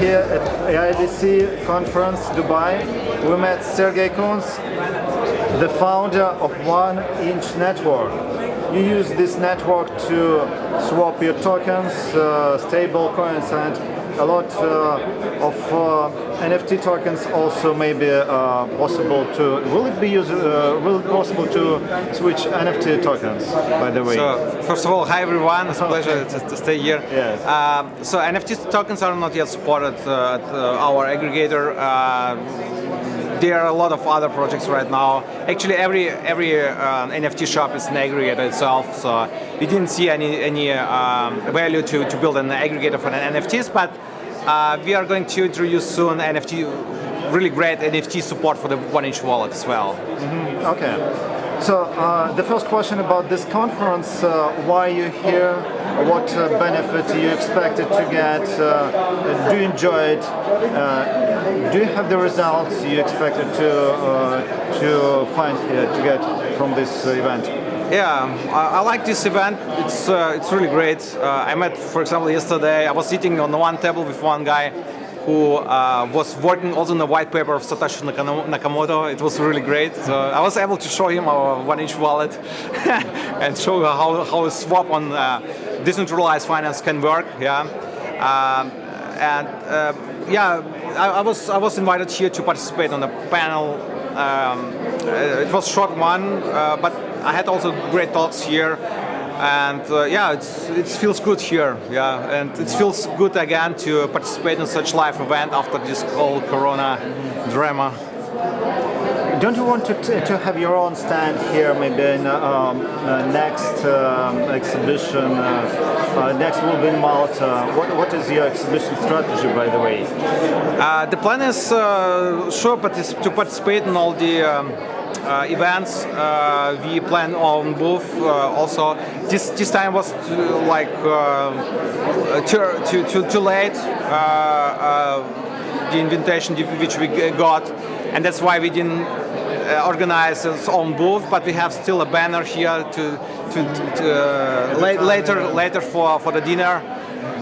here at AIBC conference, Dubai. We met Sergey Kунц, the founder of One Inch Network. You use this network to swap your tokens, stable coins, and a lot of NFT tokens also may be possible to. Will it be possible to switch NFT tokens? By the way. So first of all, hi everyone. It's a pleasure to stay here. Yes. So NFT tokens are not yet supported at our aggregator. There are a lot of other projects right now. Actually, every NFT shop is an aggregator itself, so we didn't see any value to build an aggregator for NFTs, but we are going to introduce soon really great NFT support for the 1-inch wallet as well. Mm-hmm. Okay. So the first question about this conference, why you're here, what benefit you expected to get, do you enjoy it, do you have the results you expected to find here, to get from this event? Yeah, I like this event. It's really great. I met, for example, yesterday, I was sitting on one table with one guy who was working also on the white paper of Satoshi Nakamoto. It was really great. So I was able to show him our 1-inch wallet and show how a swap on decentralized finance can work. Yeah, I was invited here to participate on the panel. It was a short one, but I had also great talks here. And it feels good here, and it feels good again to participate in such live event after this whole Corona drama. Don't you want to have your own stand here, maybe in next exhibition? Next will be in Malta. What is your exhibition strategy, by the way? The plan is to participate in all the events. We plan on both. Also, this time was too late. The invitation which we got, and that's why we didn't organize its own booth. But we have still a banner here later for the dinner.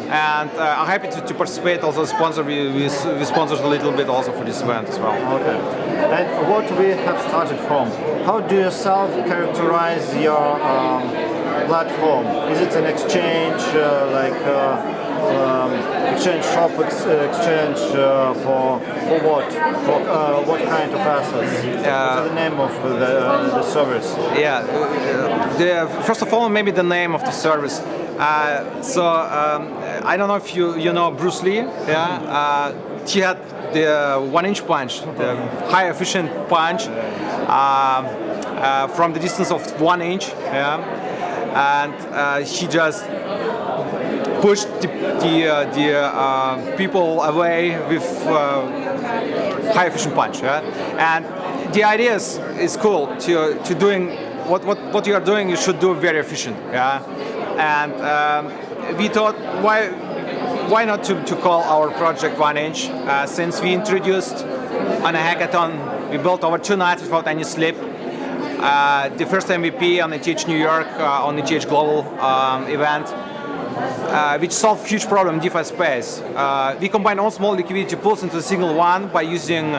And I'm happy to participate. Also, we sponsored a little bit also for this event as well. Okay. And what we have started from? How do you self-characterize your platform? Is it an exchange, exchange shop, exchange for what? For what kind of assets? What's the name of the service? Yeah. First of all, maybe the name of the service. I don't know if you know Bruce Lee. Yeah, he had the 1-inch punch, the high efficient punch from the distance of 1 inch. Yeah, and he just pushed the people away with high efficient punch. Yeah, and the idea is cool to doing what you are doing. You should do very efficient. Yeah. And we thought, why not to call our project 1-inch? Since we introduced on a hackathon, we built over 2 nights without any sleep. The first MVP on ETH New York, on ETH Global event, which solved huge problem in DeFi space. We combine all small liquidity pools into a single one by using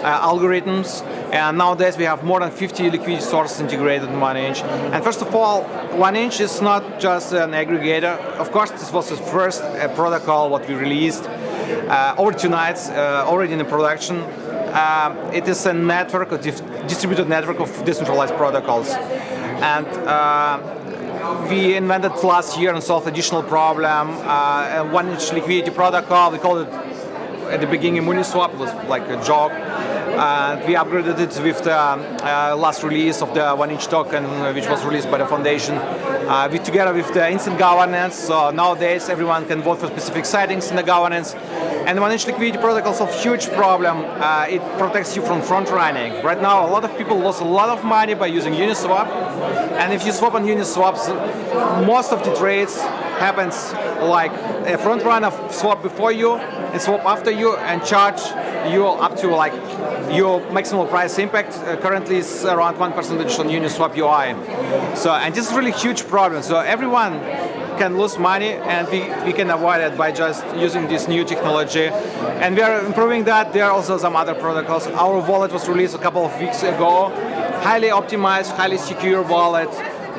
algorithms, and nowadays we have more than 50 liquidity sources integrated in 1-inch. And first of all, 1-inch is not just an aggregator. Of course, this was the first protocol what we released over 2 nights, already in production. It is a network, a distributed network of decentralized protocols. And we invented last year and solved additional problem, a 1-inch liquidity protocol. We called it at the beginning Uniswap. It was like a joke. We upgraded it with the last release of the 1-inch token, which was released by the foundation. Together with the instant governance, so nowadays everyone can vote for specific settings in the governance. And the 1-inch liquidity protocol solves a huge problem. It protects you from front running. Right now, a lot of people lost a lot of money by using Uniswap. And if you swap on Uniswaps, most of the trades happens like a front runner swap before you and swap after you and charge you up to like your maximal price impact. Currently is around 1% on Uniswap UI. So, and this is really huge problem. So everyone can lose money, and we can avoid it by just using this new technology. And we are improving that. There are also some other protocols. Our wallet was released a couple of weeks ago. Highly optimized, highly secure wallet.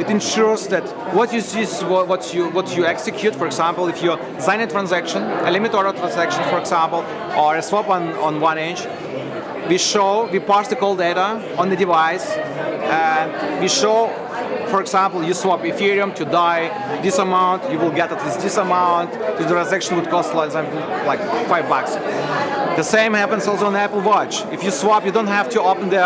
It ensures that what you see is what you execute. For example, if you sign a transaction, a limit order transaction, for example, or a swap on 1inch, we parse the call data on the device, and we show, for example, you swap Ethereum to DAI, this amount, you will get at least this amount. The transaction would cost like $5. The same happens also on Apple Watch. If you swap, you don't have to open the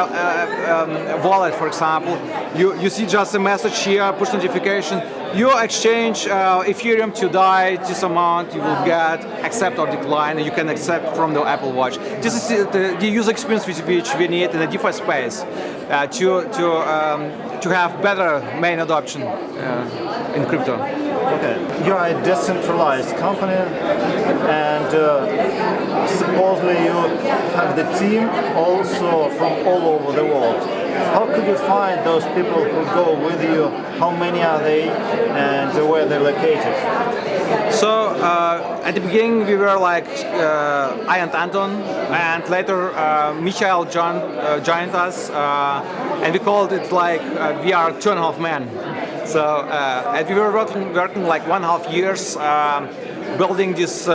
wallet, for example. You see just a message here, push notification. You exchange Ethereum to DAI, this amount you will get, accept or decline, and you can accept from the Apple Watch. This is the user experience which we need in the DeFi space to have better main adoption in crypto. Okay, you are a decentralized company, and supposedly you have the team also from all over the world. How could you find those people who go with you? How many are they, and where they're located? So at the beginning we were like I and Anton, and later Michael joined us, and we called it like we are 2.5 men. So and we were working like 1.5 years building this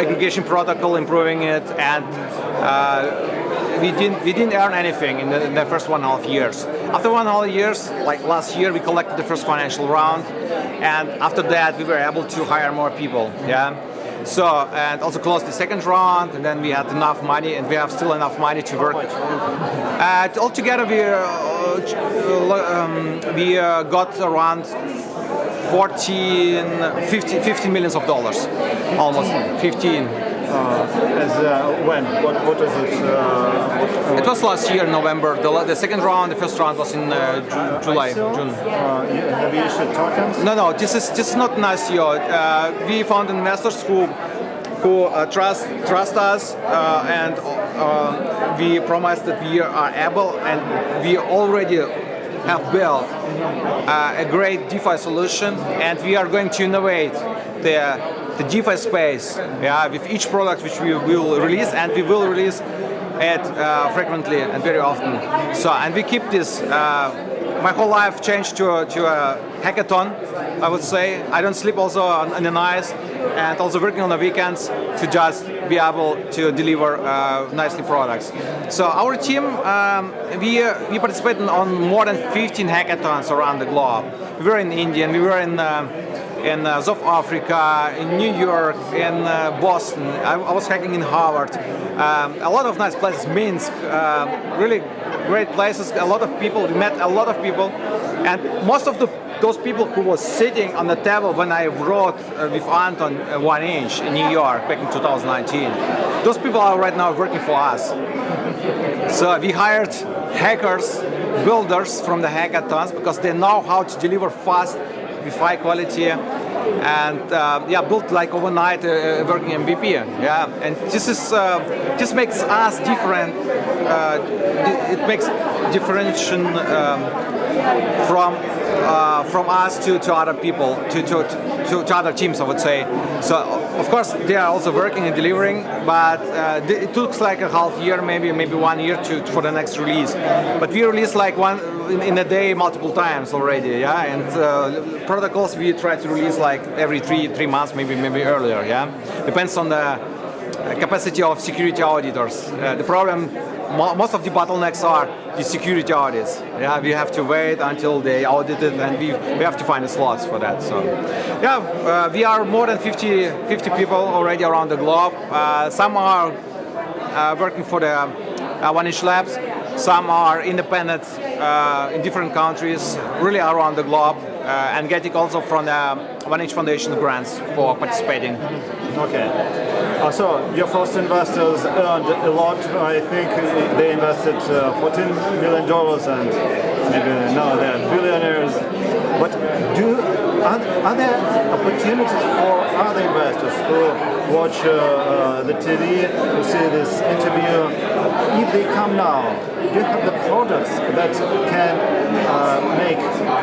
aggregation protocol, improving it, and we didn't earn anything in the first 1.5 years. After 1.5 years, like last year, we collected the first financial round, and after that we were able to hire more people. Yeah. So and also closed the second round, and then we had enough money, and we have still enough money to work. Altogether, we got around 15 millions of dollars, almost 15. When? What is it? It was last year, November. The second round, the first round was in July, June. Have you issued tokens? No, this is not an ICO. We found investors who trust us, and we promised that we are able, and we already have built a great DeFi solution, and we are going to innovate the DeFi space, with each product which we will release, and we will release it frequently and very often. So, and we keep this. My whole life changed to a hackathon, I would say. I don't sleep also on the nights, and also working on the weekends to just be able to deliver nicely products. So our team, we participated on more than 15 hackathons around the globe. We were in India, we were in South Africa, in New York, in Boston. I was hacking in Harvard. A lot of nice places, Minsk, really great places. A lot of people. We met a lot of people, and most of those people who was sitting on the table when I wrote with Anton 1inch in New York back in 2019. Those people are right now working for us. So we hired hackers, builders from the hackathons because they know how to deliver fast with high quality, and built like overnight a working MVP. Yeah, and this makes us different. It makes differentiation from us to other people, to other teams, I would say. So of course they are also working and delivering, but it took like a half year, maybe 1 year for the next release. But we release like one in a day multiple times already, yeah. And protocols we try to release like every three months, maybe earlier, yeah. Depends on the capacity of security auditors. The problem, most of the bottlenecks are the security audits. Yeah, we have to wait until they audit it, and we have to find the slots for that. So, yeah, we are more than 50 people already around the globe. Some are working for the 1inch Labs. Some are independent in different countries, really around the globe, and getting also from the 1inch Foundation grants for participating. Okay. So your first investors earned a lot. I think they invested $14 million, and maybe now they're billionaires. But are there opportunities for other investors who watch the TV, who see this interview? If they come now, do you have the products that can make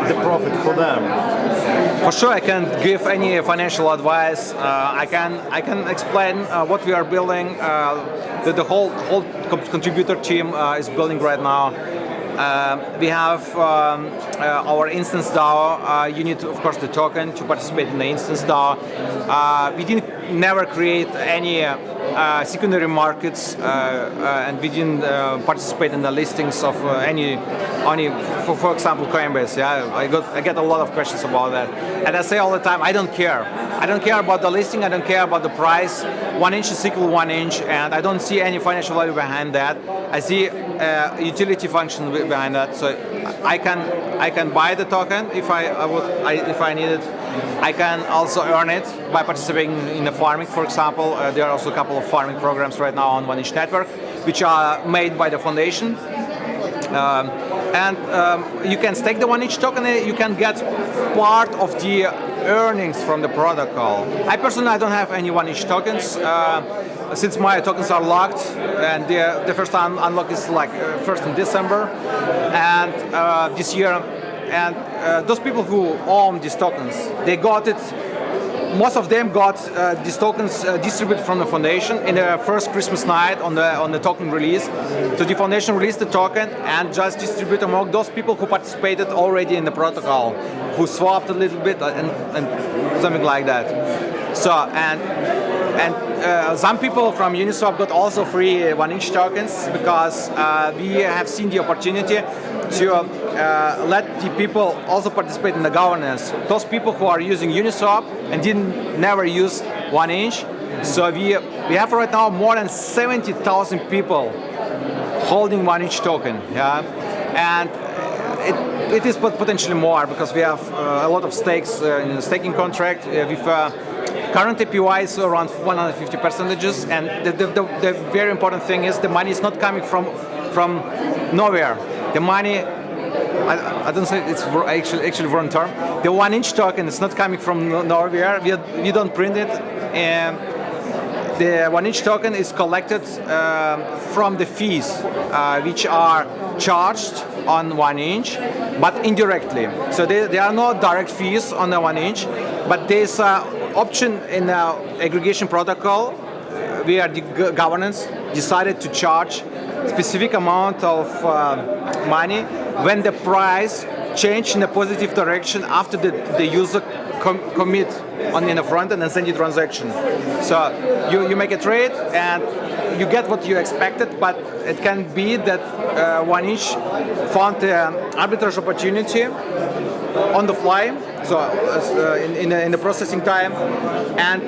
the profit for them? For sure, I can't give any financial advice. I can explain what we are building. The whole contributor team is building right now. We have our instance DAO. You need, of course, the token to participate in the instance DAO. We didn't never create any secondary markets, and we didn't participate in the listings of any, for example, Coinbase. Yeah, I get a lot of questions about that, and I say all the time, I don't care. I don't care about the listing. I don't care about the price. 1 inch is equal 1 inch, and I don't see any financial value behind that. I see utility function behind that. So I can buy the token if I need it. I can also earn it by participating in the farming, for example. There are also a couple of farming programs right now on 1 inch network, which are made by the foundation. You can stake the 1 inch token. You can get part of the earnings from the protocol. I personally don't have any 1 inch tokens since my tokens are locked, and the first time unlock is like 1st in December, and this year. And those people who own these tokens, they got it. Most of them got these tokens distributed from the foundation in the first Christmas night on the token release. So the foundation released the token and just distributed among those people who participated already in the protocol, who swapped a little bit and something like that. So and some people from Uniswap got also free 1 inch tokens because we have seen the opportunity to let the people also participate in the governance. Those people who are using Uniswap and never use 1 inch. So we have right now more than 70,000 people holding 1 inch token. Yeah, and it is potentially more because we have a lot of stakes in the staking contract. With current APY is around 150%, and the very important thing is the money is not coming from nowhere. The money, I don't say it's actually wrong term. The 1 inch token is not coming from nowhere. We don't print it. And the 1 inch token is collected from the fees which are charged on 1 inch, but indirectly. So there are no direct fees on the 1 inch, but there's an option in the aggregation protocol where the governance decided to charge specific amount of money when the price changed in a positive direction after the user commit in the front end and send the transaction. So you make a trade and you get what you expected, but it can be that 1 inch found the arbitrage opportunity on the fly, so in the processing time, and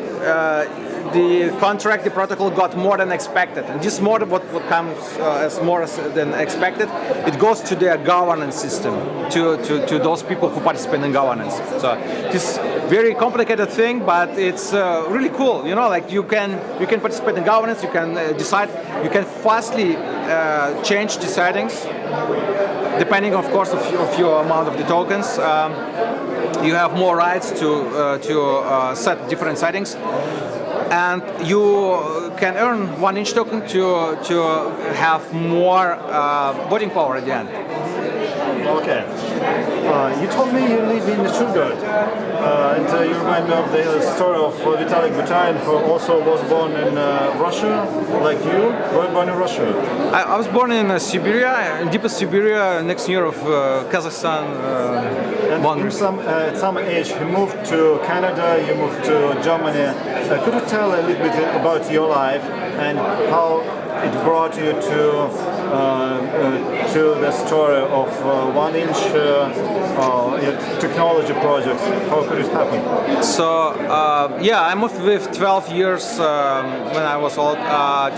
the contract, the protocol got more than expected, and this more what comes as more than expected, it goes to their governance system, to those people who participate in governance. So this very complicated thing, but it's really cool. You know, like you can participate in governance, you can decide, you can fastly change the settings, depending, of course, of your amount of the tokens. You have more rights to set different settings. And you can earn 1 inch token to have more voting power at the end. Okay. You told me you live in Stuttgart, and you remind me of the story of Vitalik Buterin, who also was born in Russia, like you. Were you born in Russia? I was born in Siberia, in deepest Siberia, next near of Kazakhstan. At some age, you moved to Canada, you moved to Germany. Could you tell a little bit about your life and how it brought you to the story of 1 inch technology projects? How could it happen? So I moved with 12 years when I was old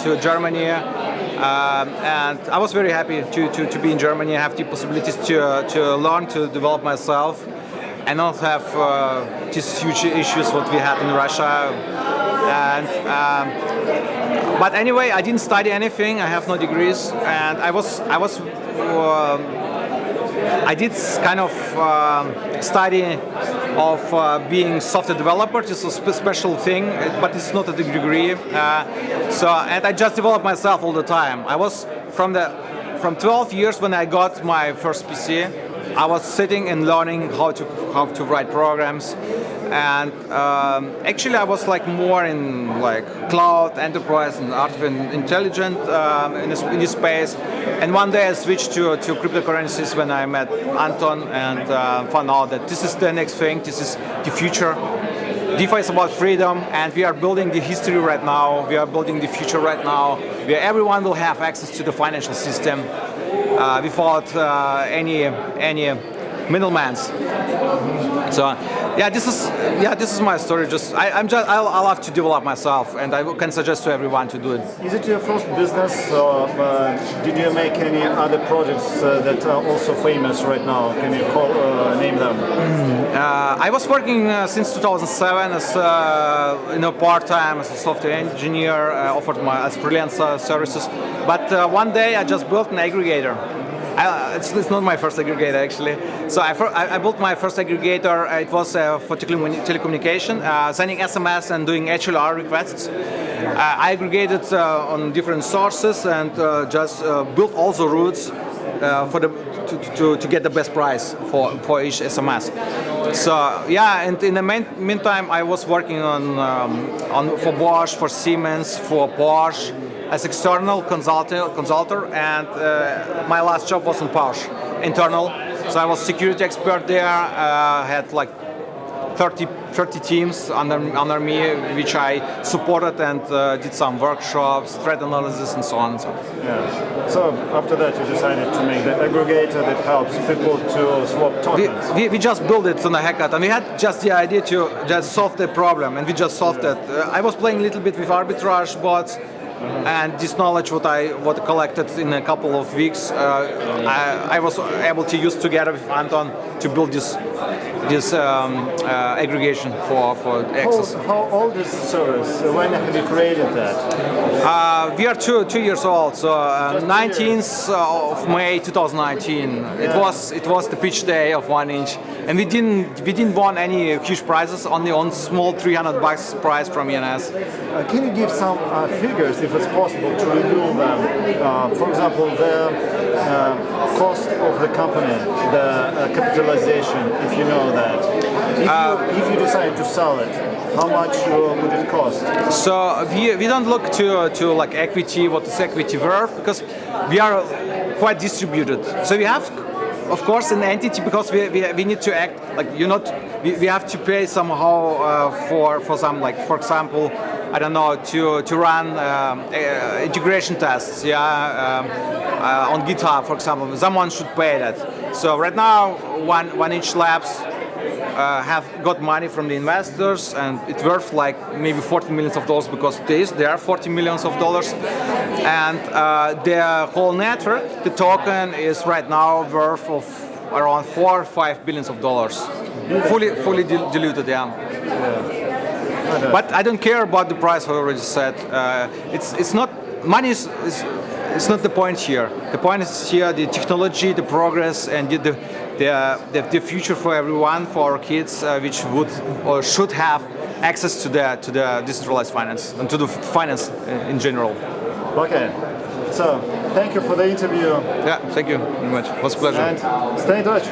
to Germany, and I was very happy to be in Germany. I have the possibilities to learn, to develop myself, and not have these huge issues what we had in Russia. And but anyway, I didn't study anything. I have no degrees, and I did kind of study of being software developer. This is a special thing, but it's not a degree. And I just developed myself all the time. I was from from 12 years when I got my first PC, I was sitting and learning how to write programs, and actually I was like more in like cloud, enterprise, and artificial intelligence in this space. And one day I switched to cryptocurrencies when I met Anton and found out that this is the next thing, this is the future. DeFi is about freedom, and we are building the history right now. We are building the future right now, where everyone will have access to the financial system without any middlemen. So this is my story. I'll have to develop myself, and I can suggest to everyone to do it. Is it your first business, or did you make any other projects that are also famous right now? Can you name them? I was working since 2007 as part-time as a software engineer, offered as freelance services. But one day I just built an aggregator. It's not my first aggregator actually. So I built my first aggregator. It was for telecommunication, sending SMS and doing HLR requests. I aggregated on different sources and just built all the routes to get the best price for each SMS. So and in the meantime, I was working on for Bosch, for Siemens, for Porsche, as external consultant, and my last job was in Porsche, internal. So I was security expert there. Had like 30 teams under me, which I supported and did some workshops, threat analysis, and so on. So after that, you decided to make the aggregator that helps people to swap tokens. We just built it on a hackathon. We had just the idea to just solve the problem, and we just solved it. I was playing a little bit with arbitrage bots. And this knowledge what I collected in a couple of weeks, I was able to use together with Anton to build this aggregation for access. How old is the service? When have you created that? We are 2 years old, so 19th of May 2019. It was the pitch day of 1 inch, and we didn't won any huge prizes, only on small $300 prize from ENS. Can you give some figures, if it's possible, to reveal them? For example, the cost of the company, the capitalization, if you know that. If you decide to sell it, how much would it cost? So we don't look to like equity, what is equity worth, because we are quite distributed. So we have, of course, an entity, because we need to act like we have to pay somehow for some, like, for example, I don't know, to run integration tests, on GitHub, for example. Someone should pay that. So right now, one inch labs have got money from the investors, and it's worth like maybe $40 million, because there are $40 million, and the whole network, the token, is right now worth of around $4 or $5 billion, fully diluted. But I don't care about the price. I already said it's not money. It's not the point here. The point is here the technology, the progress, and the future for everyone, for our kids, which would or should have access to the decentralized finance and to the finance in general. Okay. So thank you for the interview. Yeah, thank you very much. It was a pleasure. And stay in touch.